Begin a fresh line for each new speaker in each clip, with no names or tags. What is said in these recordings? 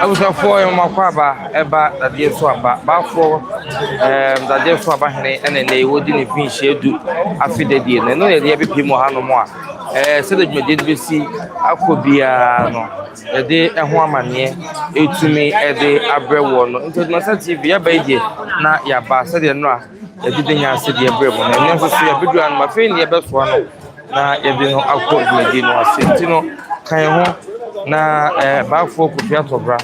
Abusafo yo makwaba eba dade so aba Baffour dade so aba hene ene ne wodi ne finhye edu afidedie ne no ye de bepimo ha no mo a se de dwumade de besi akobia no de ho amane etumi de abrewo no ADUMASA TV ya baide na ya ba se de no a de de nya se de abrewo no ne so so ya bedu an ma fe ne ye beso no na ye de no akobia no ase no kan ho na Baffour Kofi Atobra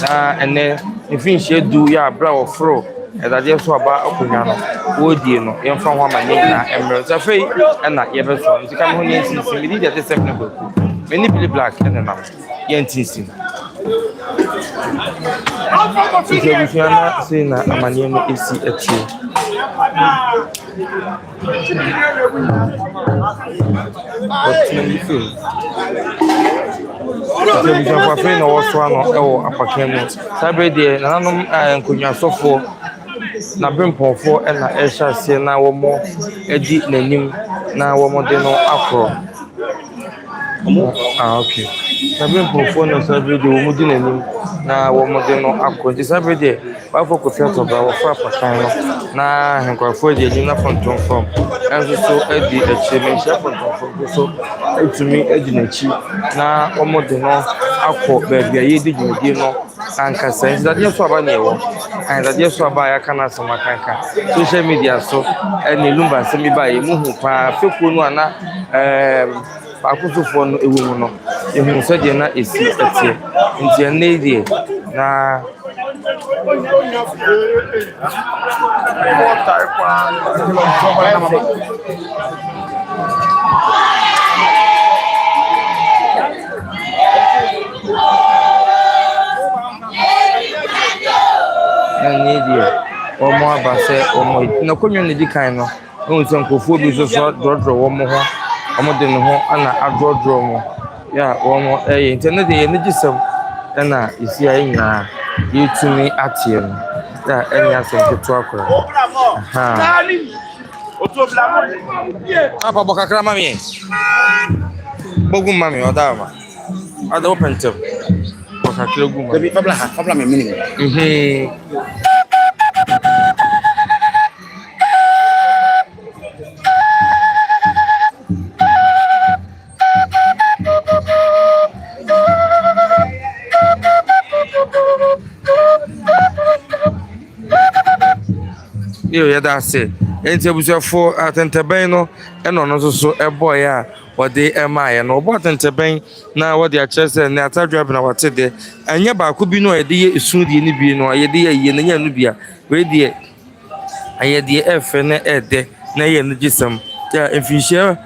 na ene finhye du ya abra ofro edade so aba akonya no wodie no yemfa ho amane na emre so fei na ye beso nti kam ho nyensi mi di de sef na goku many Billy Black ene na yentisi Bifiana say na amane no esi etie Bifiana fa na woso ano ewo apakemu sabe de nanom nkonwa sofo na bempofo na ehyasie na womo edi nanim na womo de no akro okay na bempofo na sabe de womo di nanim na womo de no akro di sabe de Baffour Kofi Atobra wo fa pakan no na henkwafo de enim na fonton from enso so edi echimenshia fonton from so etumi edi nachi na womo de no akọ baabi a yedi dwumadi no ankasa ndade so aba na ewo ndade so aba ya kana so makanka social media so ene lumba se mi ba ye muhu pa fekuo no ana akosofo no ewo mu no ehun so de na esi etie nti ene die na Nidia omo abase omo na community kan no no so nkofo bi so drodro womo ho omo de no ho ana adrodro mo ya womo internet ye ne gisem na isi ayi nya yetumi atie no da enya so keto akora aha apa bokakra mami bogum mami odama ada open tab bokakra gum
debi fabla me minimum
yo ya da se enti abusafo atenteben no eno no so ebo ya wode emaye no obo atenteben na wode a chese na atadwa bi na wate de anya ba ko bi no ede ye esu de ni bi no ye de ye na nya no bia we de aye de efe na ede na ye no gisam ya emfinhia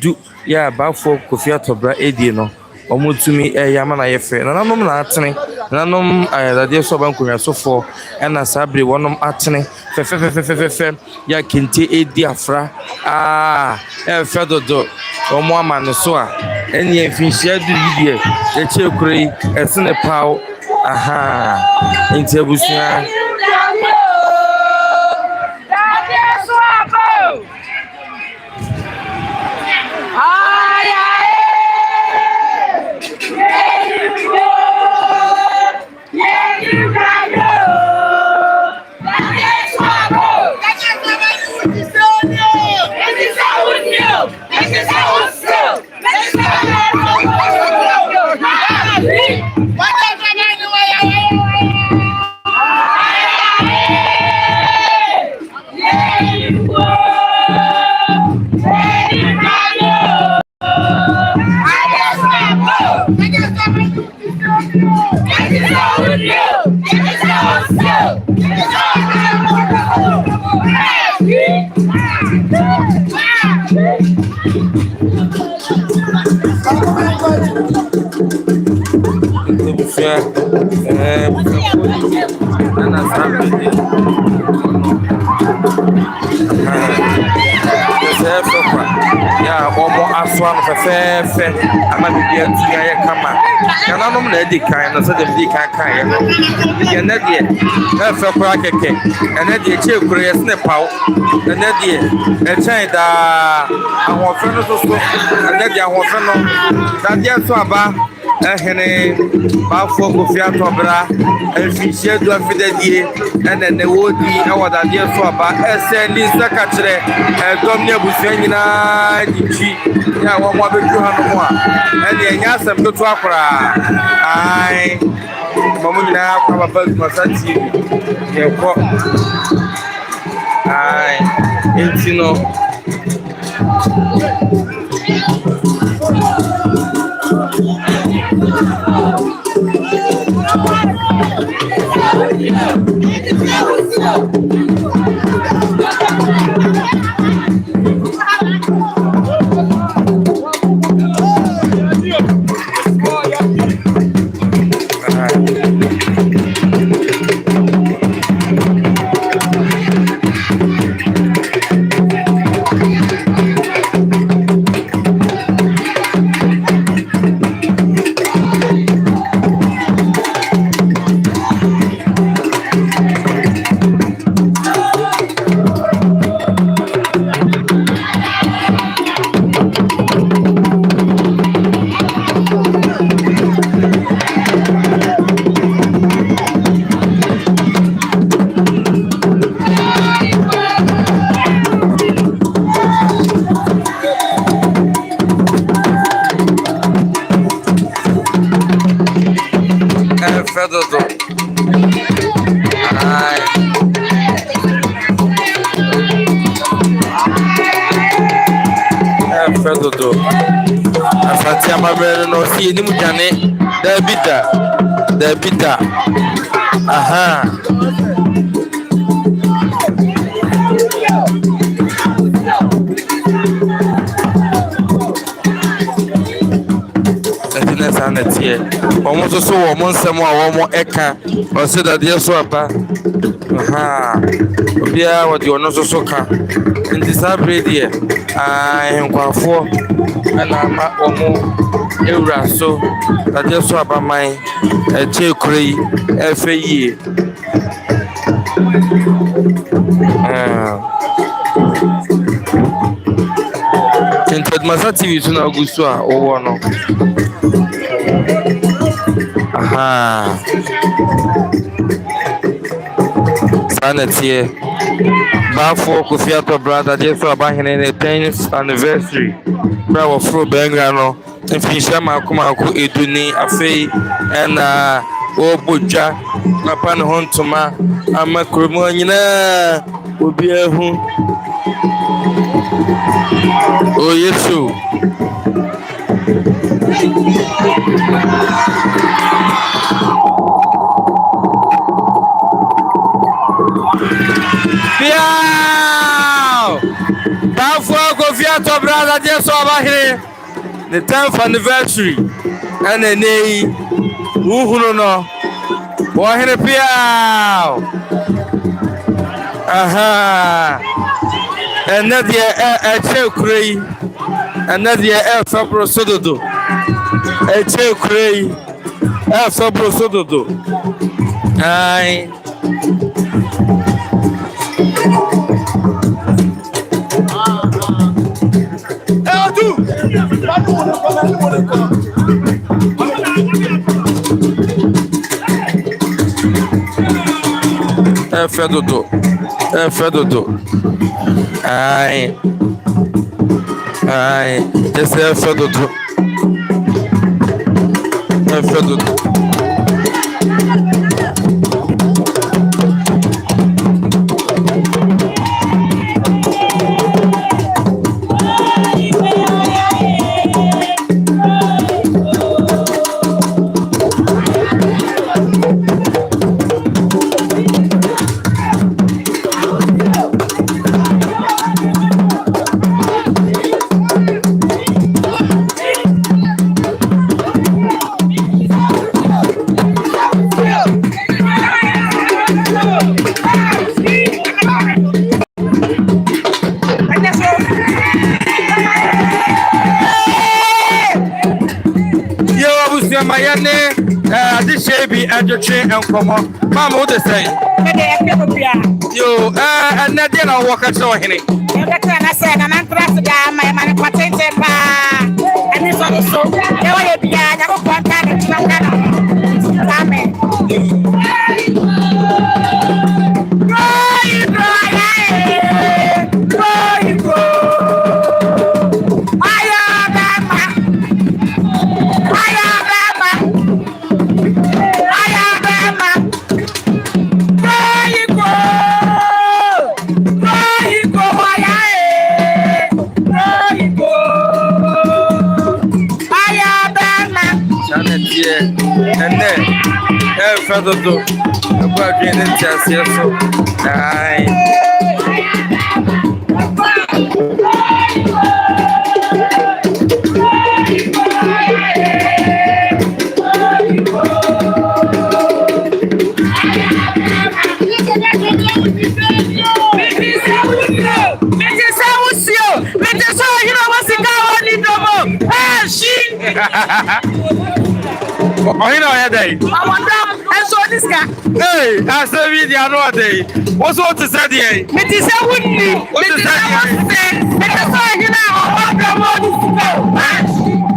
du ya Baffour Kofi Atobra edi no omutumi ya mana ye fe na nanom na atene nanom dade so ban konwa sofo na sabre wonom atene fe ya kente edi afra fe dodo omo amane so a eni emfinhia du bibie e chekure esene paw aha enti abusia ya omo aswan fefe ama bibia tia ye kama kana nom na edi kan no so dem di kan kan ye no ye na die na fe kura keke na die che kura ye sne paw na die e chen da ahofre no so na die ahofre no da die so aba ehene Baffour Kofi Atobra efihye do afidadie ene ne wodi ewodade so aba ese ni zakatre dom ne abusia nyina diji ya wo mo abedu hanu a ene enya asem to akora ai mamu nyina akwa baba ADUMASA TV yekọ ai entino Fedodo. Ai. Fedodo. Asante amabere no si ni mujane David. Aha. Sanity. Almost so woman someone more eka or said that dear swapper. Aha, yeah, what you are not so can. In this dear, I am quite for and I'm more era so that dear swapper my chill cray FAE. ADUMASA TV is not good so or no. Aha. Sanity. Baffour Kofi Atobra that just about in the 10th anniversary. Bravo Fro Bengano. And Finshama Kumaku Eduni Afe and Obuja Napan Hontoma Amakrumona Ubiahu. Oh, yes, you. Baffour Kofi Atobra that just over here. The 10th anniversary. And the name Uhuno. Wahine Piao. Aha. And that year a chill cray. And that year a fabro sododo. A chill cray. A fabro sododo. Aye. Fedodo. Aye. This is Fedodo. Mayane, this baby and your chain and come on. Mama, what they say? Yo, and that dinner walk at so henny. I said, I'm not trusted. My money, and this also, there will be a Fado agora querendo ter acesso ai oh, you know, day. So this guy. Hey, I said we the other day. What's what to say there? It is a windy. What is that? It is like you know what the money is.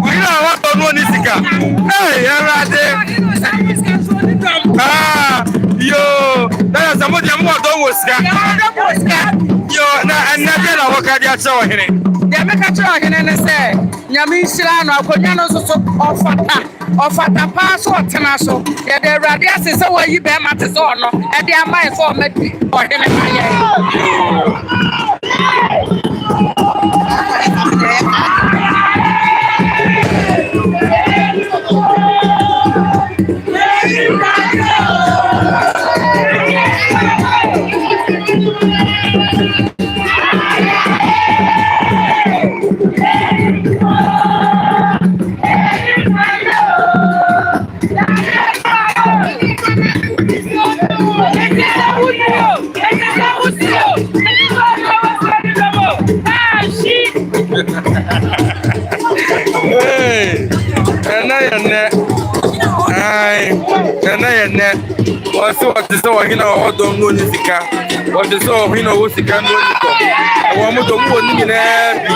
You know what the money is. Hey, you're right there. Ah, yo, that's somebody I'm not done with. Yo, and nothing of what I saw here. They make a try and say, Yamishano, Ponyano, Ofata pass or Tamaso. Yeah, the radius is away you bear matters or no, and they are my format or him. Hey, and what's what is so, you know, don't know Nisika. What is so, you know, what's the can do? I want to go in there.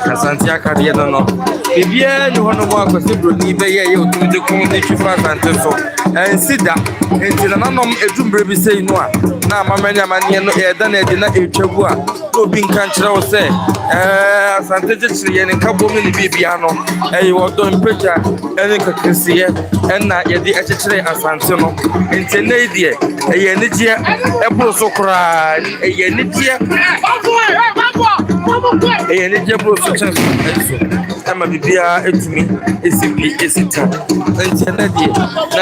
Asante akadeɛ no bibia ni hono mo akwase broni be ye otumi kon de twifa asante so ensida entina nanom edumbre bi sei no a na amamani amane no eda na edi na etwagu a obi nkan kire wo se asante kyekire ye ne nkabo me ni bibia no wodo mpecha ene kakesiye enna ye di ekyekire asante no entina idie ye ne gie ebro so kra ye ne gie ɛyɛ ne gye bro so kyɛn so ɛma bibia etumi esipi esita nti na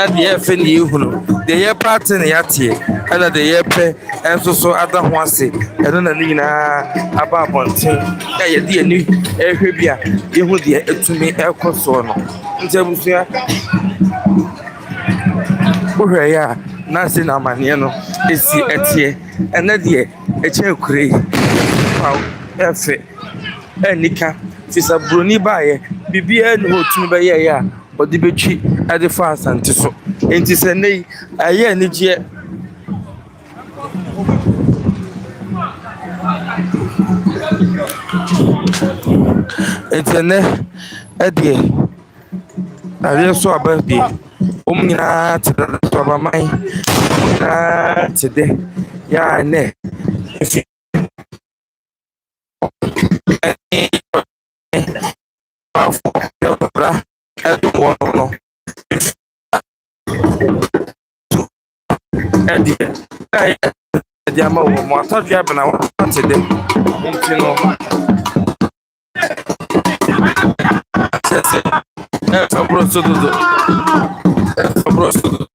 deɛ ɛfɛ ne ehunu deɛ yɛ party ne yɛateɛ ɛna deɛ yɛpɛ ɛnso so ada ho ase ɛno na ne nyinaa aba abɔnten ɛyɛ deɛ ni ɛhwɛ bi a yɛhu deɛ etumi ɛkɔ soɔ no nti abusua wohwɛ yɛ a na se na amanneɛ no esi ɛteɛ ɛnɛ deɛ ɛkyɛn kure yi paw ɛfɛ ɛnika fisa broni baayɛ biribiara ne hɔ otumi bɛyɛ yɛ a ɔde betwi ɛde fa asante so nti sɛ ne yi ɛyɛ anigyeɛ nti ɛnɛ ɛdeɛ adeɛ so aba deɛ wɔn nyinaa te dada so abaman wɔn nyinaa te dɛ yaa nɛ efi Baffour Atobra ɛdo wɔn no ɛdeɛ ɛde ama wɔn mo atɔdwe abena wɔn ate dɛ nti no sɛsɛ ɛfa bro so dodo ɛfa bro so dodo.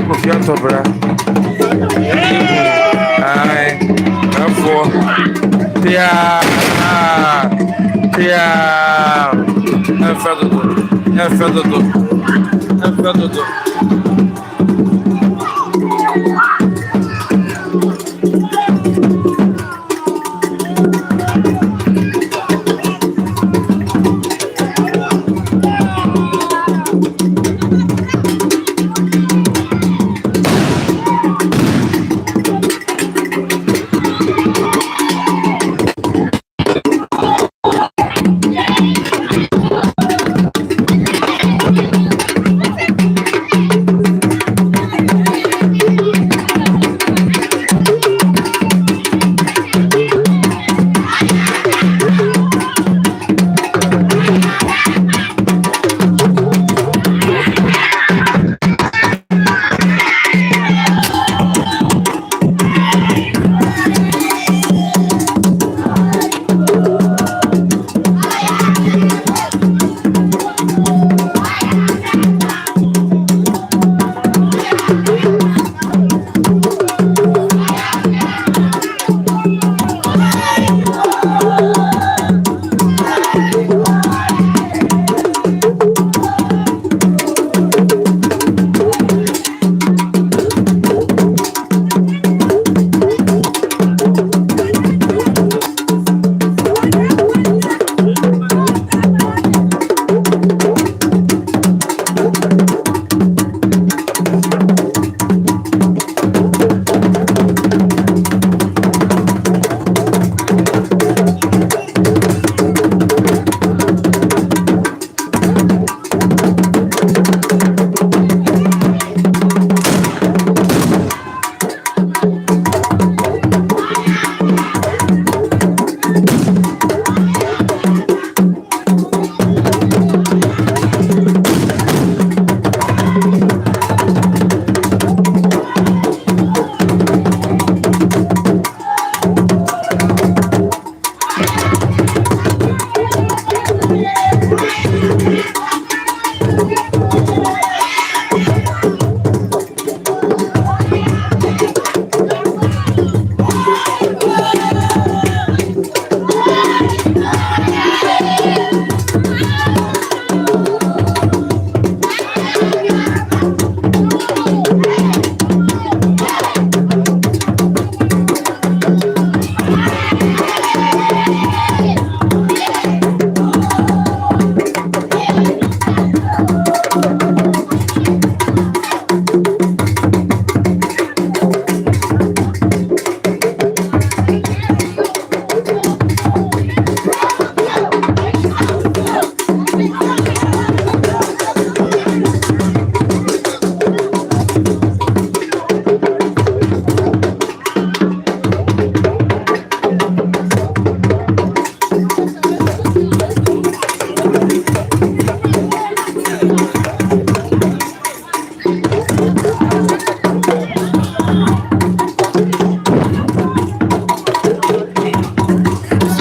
Kofi Atobra. Aye. Baffour. Tia. Enfadodo.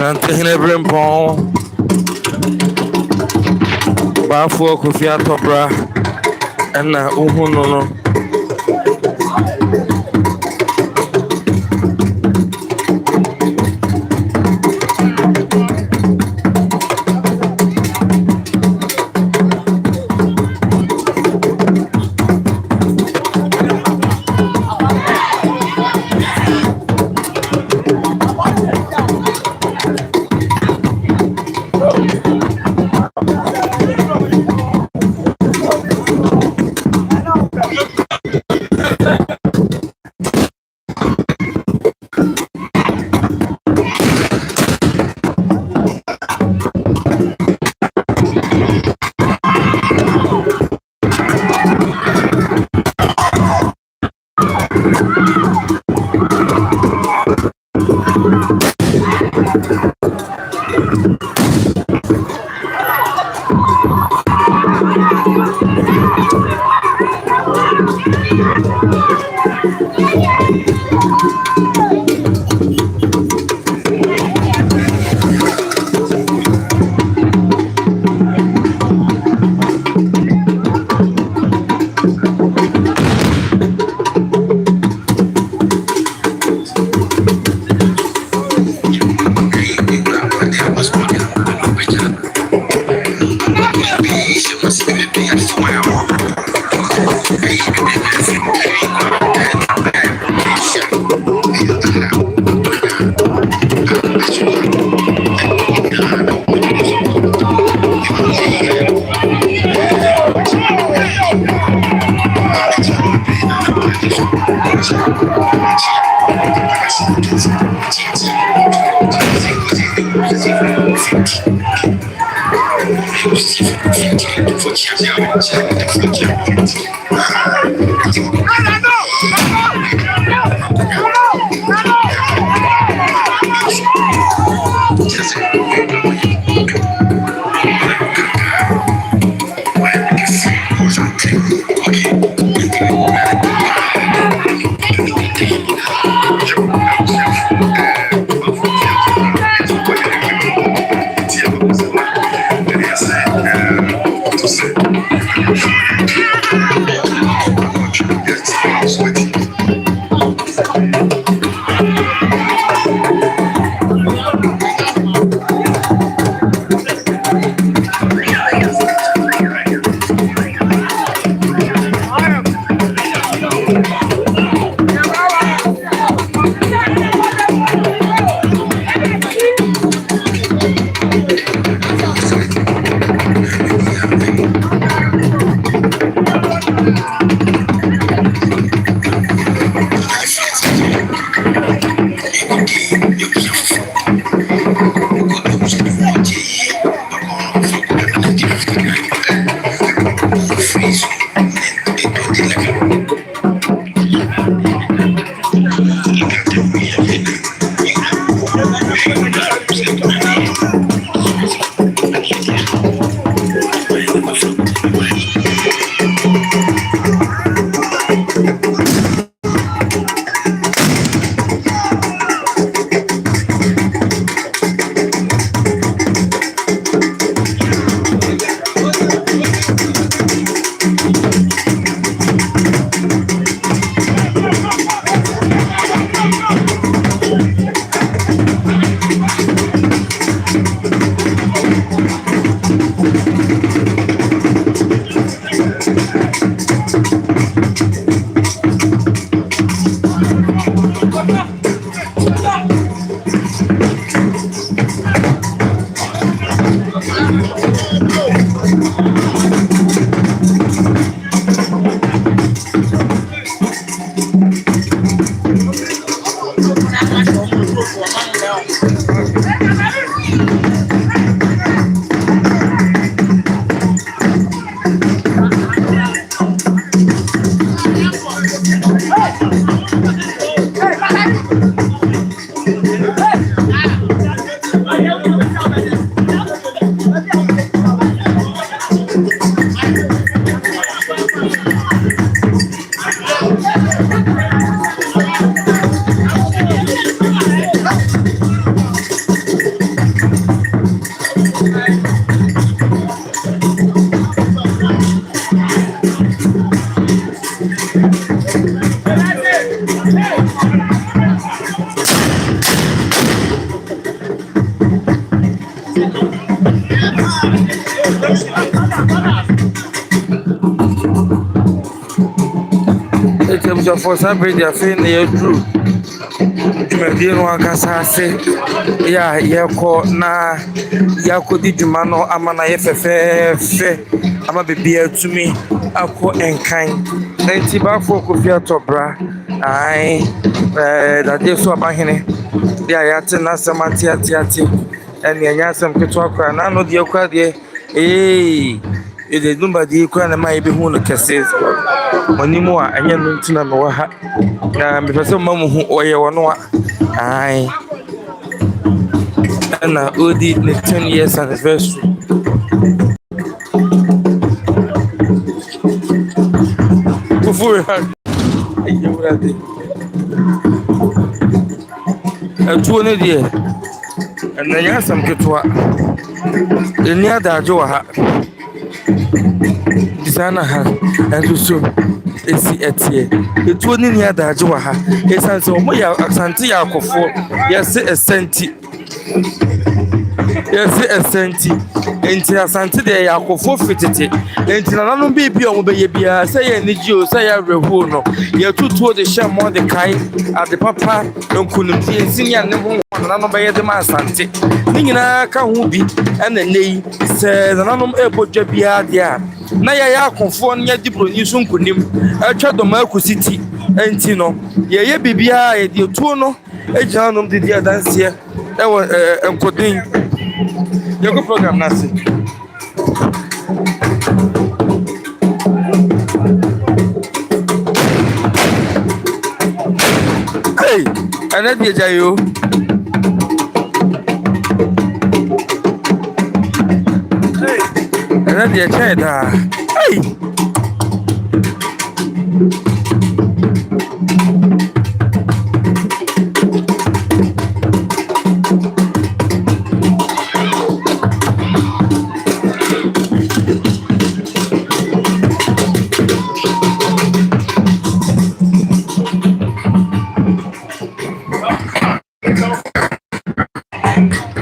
Asante hene Brimpon Baffour Kofi Atobra na uhunu no for celebrate their fame, they are true. Jumadi no akasa ase ya yeko na yakodi dwuma no amana ye fefefe ama bebia atumi akọ enkan enti Baffour Kofi Atobra ai dade so abahene dia yate na samati ati ene anya asem keto akra na no de akra de ede numba de akra na mai be hu no kese onimo a anya no ntina me wa ha na me pese mamu hu oye wono a ai na odi the 10 years anniversary Baffour ha ayewrade atuo ne de ena nya asem keto a eni adajo wa ha disana ha enso esi etie etuo ni adaje wa ha esanse omo ya asante ya akofo yesi esenti enti asante de ya akofo fitete enti nanu bibi omo beye bia se ya nigio se ya rehu no ya tutuo de shemo de kai ade papa nkunum ti ensinia ne ho nanu beye de ma asante ni nyina ka ho bi ena nei se nanu ebodwa bia de a na ya akofo nya di broni so nkunim atwa doma akusiti enti no ye bibia e de tuo no ejanum de dia danse ewo enkodin yego program nasi hey ana dia jayo hey ana dia cheda hey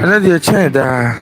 ana dia cheda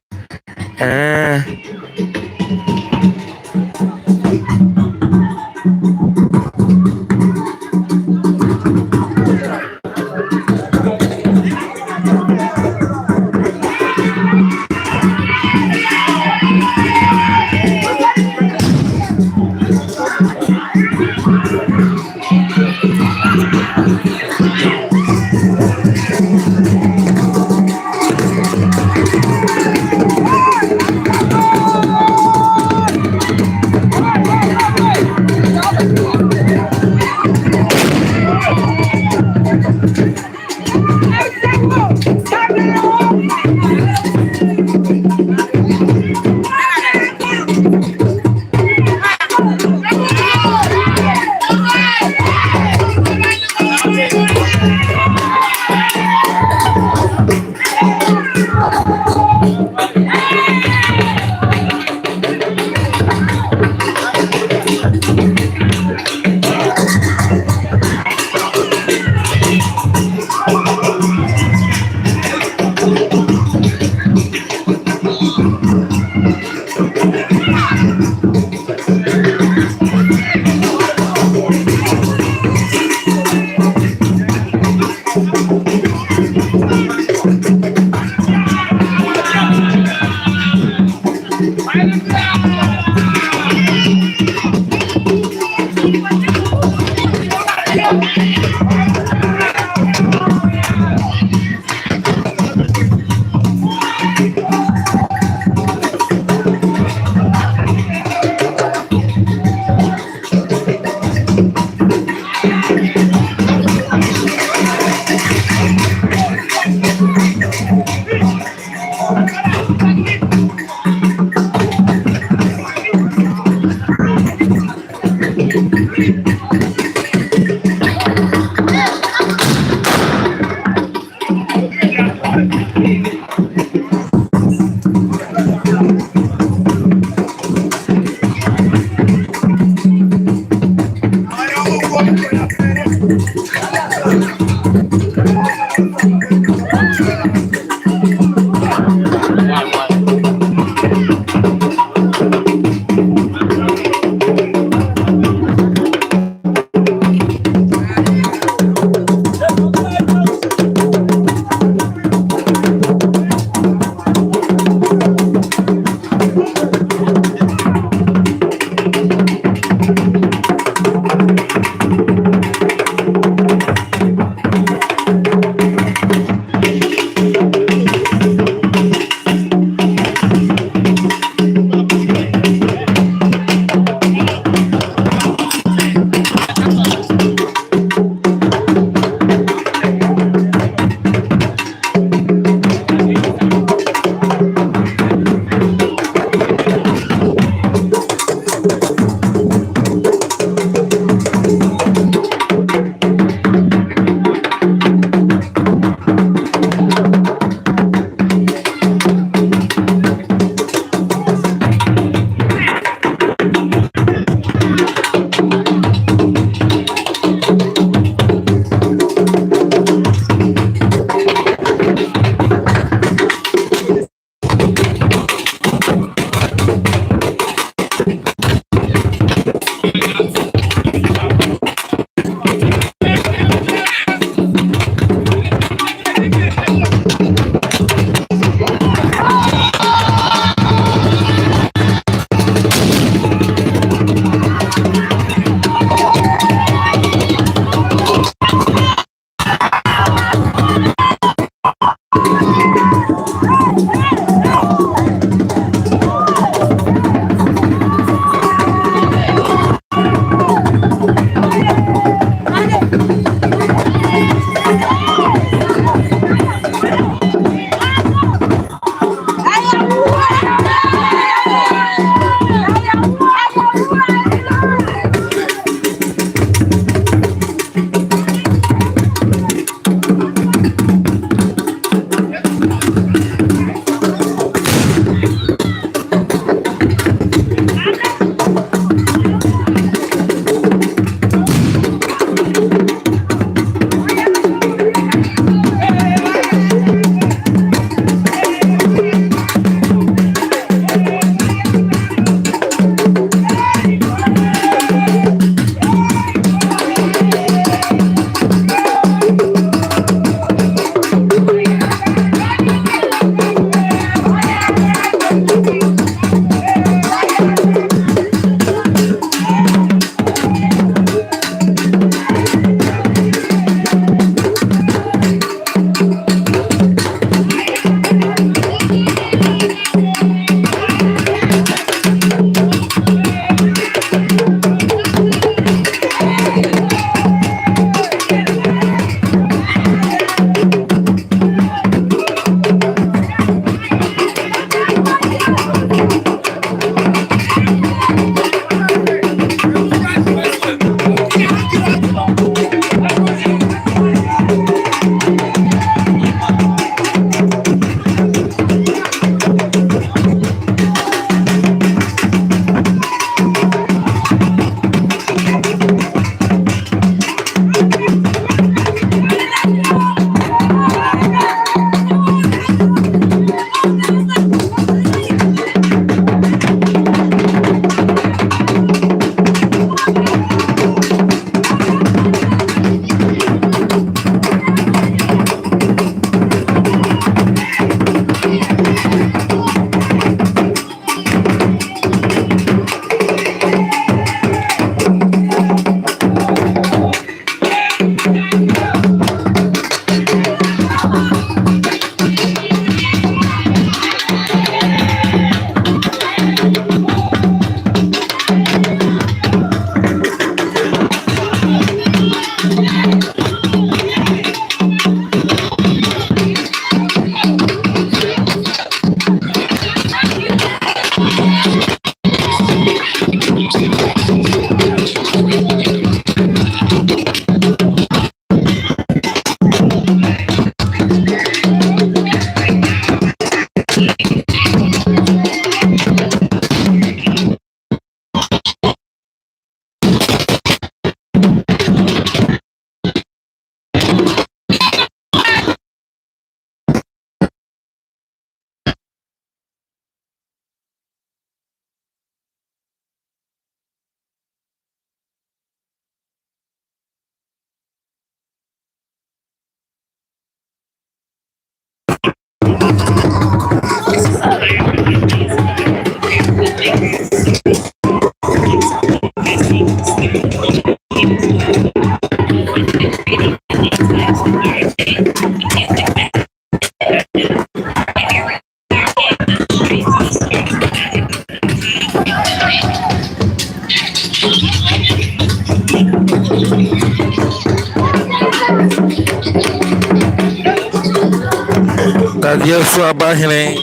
Yesu abahene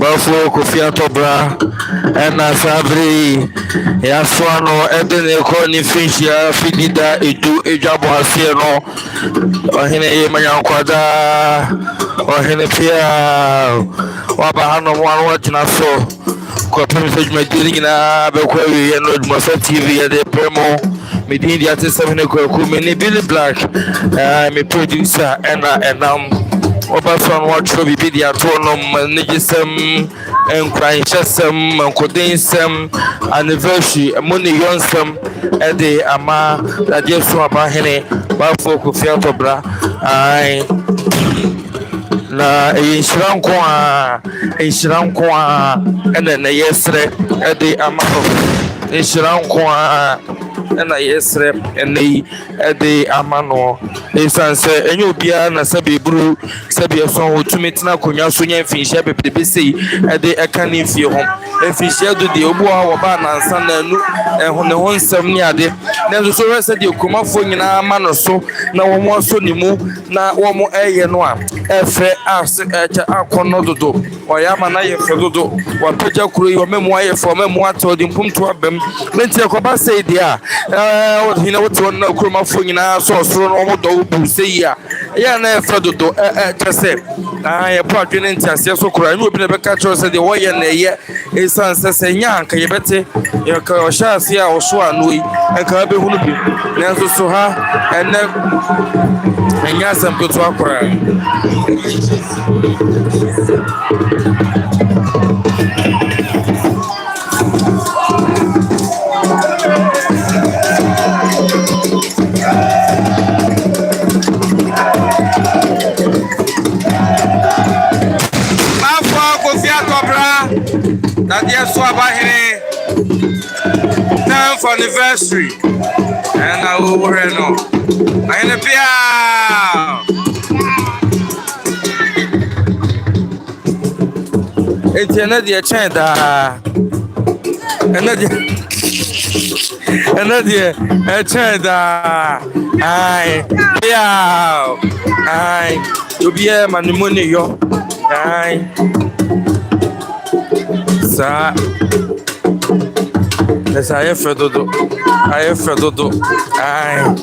Baffour Kofi Atobra ena sabri yaswano edene ko ni finchia fidida edu ejabo asie no ohene ye manyankwada ohene pia wabahano mwana watina so kwa pemse jumediri nyina bekwa wi no ADUMASA TV ya de premo medindi ate 7 kwa kumeni Billy Black me producer enam Obasan watch no bibi dia to no nigisem enkwranhyesem enkodensem anniversary money yonsem ede ama dadie so abahene Baffour Kofi Atobra ai na enhyiranko a ene na yesre ede ama enhyiranko a na yesre ene de amano esanse enye obia na sabe buru sabe so otumi tena konwa so nya mfinhia bebebe sei de eka ne mfie ho mfinhia do de obu a wo ba na nsa na anu ho ne ho nsem ni ade na so rese de okomafo nyina amano so na wo mo so ni mu na wo mo eye no a efe as echa akono dodo oya ma na ye fe dodo wa peja kuro yi o memu aye fo memu ato di mpumto abem menti akoba sei dia hina woto na okomafo nyina so soro no mo do bu sei ya ya na efe dodo chese ye po adwene nti ase so kuro ni obi na beka cho se de wo ye na ye esanse se nya anka ye bete ye ka o sha ase a o so anu yi eka be hunu bi na so so ha ene enya sampeto akora Kofi Atobra that year so abahene time for anniversary and I will wear no I in the pia it's another chanda another chanda ai pia ai to be a manimoni yo ai sa essa aí é fedodo ai